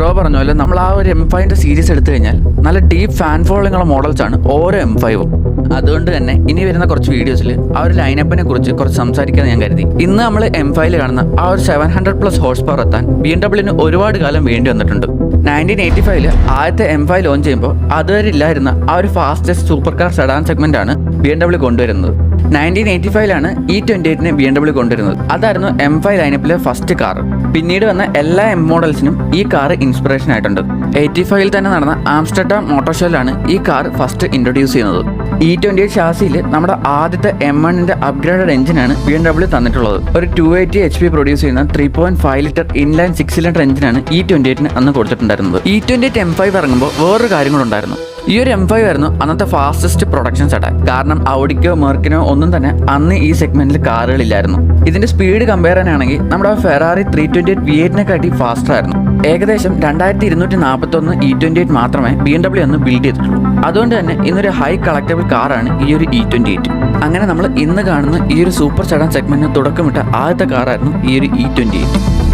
Bro പറഞ്ഞ പോലെ നമ്മൾ ആ ഒരു M5 സീരീസ് എടുത്തു കഴിഞ്ഞാൽ നല്ല ഡീപ്പ് ഫാൻ ഫോളോയിങ് ഉള്ള മോഡൽസ് ആണ് ഓരോ M5ഉം. അതുകൊണ്ട് തന്നെ ഇനി വരുന്ന കുറച്ച് വീഡിയോസിൽ ആ ഒരു ലൈനപ്പിനെ കുറിച്ച് കുറച്ച് സംസാരിക്കാൻ ഞാൻ കരുതി. ഇന്ന് നമ്മൾ M5 കാണുന്ന ആ ഒരു 700+ ഹോഴ്സ് പവർ എത്താൻ BMW ഒരുപാട് കാലം വേണ്ടി വന്നിട്ടുണ്ട്. 1985 ആദ്യത്തെ M5 ലോഞ്ച് ചെയ്യുമ്പോൾ അതുവരെ ഇല്ലായിരുന്ന ആ ഒരു fastest super car sedan segment ആണ് BMW കൊണ്ടുവരുന്നത്. 1985 E28 BMW കൊണ്ടുവരുന്നത്. അതായിരുന്നു M5 ലൈനപ്പിലെ ഫസ്റ്റ് കാർ. പിന്നീട് വന്ന എല്ലാ M മോഡൽസിനും ഈ കാർ ഇൻസ്പിറേഷൻ ആയിട്ടുണ്ട്. 85 തന്നെ നടന്ന ആംസ്റ്റർഡാം മോട്ടോർ ഷോയിലാണ് ഈ കാർ ഫസ്റ്റ് ഇൻട്രൊഡ്യൂസ് ചെയ്യുന്നത്. E28 ഷാസിയിൽ നമ്മുടെ ആദ്യത്തെ M1 അപ്ഗ്രേഡഡ് എഞ്ചിനാണ് BMW തന്നിട്ടുള്ളത്. ഒരു 280 HP പ്രൊഡ്യൂസ് ചെയ്യുന്ന 3.5 ലിറ്റർ ഇൻലൈൻ 6 സിലിണ്ടർ എഞ്ചിനാണ് E28 അന്ന് കൊടുത്തിട്ടുണ്ടായിരുന്നത്. E28 M5 ഇറങ്ങുമ്പോൾ വേറൊരു കാര്യം കൂടെ ഉണ്ടായിരുന്നു. ഈ ഒരു M5 ആയിരുന്നു അന്നത്തെ ഫാസ്റ്റസ്റ്റ് പ്രൊഡക്ഷൻ സെഡാൻ. കാരണം ഔഡിക്കോ മെർക്കിനോ ഒന്നും തന്നെ അന്ന് ഈ സെഗ്മെന്റിൽ കാറുകളില്ലായിരുന്നു. ഇതിന്റെ സ്പീഡ് കമ്പയർ ചെയ്യാനാണെങ്കിൽ നമ്മുടെ ഫെറാറി 328 V8 ഫാസ്റ്റർ ആയിരുന്നു. ഏകദേശം 2241 E28 മാത്രമേ BMW അന്ന് ബിൽഡ് ചെയ്തിട്ടുള്ളൂ. അതുകൊണ്ട് തന്നെ ഇന്നൊരു ഹൈ കളക്റ്റബിൾ കാറാണ് ഈ ഒരു E28. അങ്ങനെ നമ്മൾ ഇന്ന് കാണുന്ന ഈ ഒരു സൂപ്പർ സെഡാൻ സെഗ്മെന്റിന് തുടക്കമിട്ട ആദ്യത്തെ കാറായിരുന്നു ഈ ഒരു E28.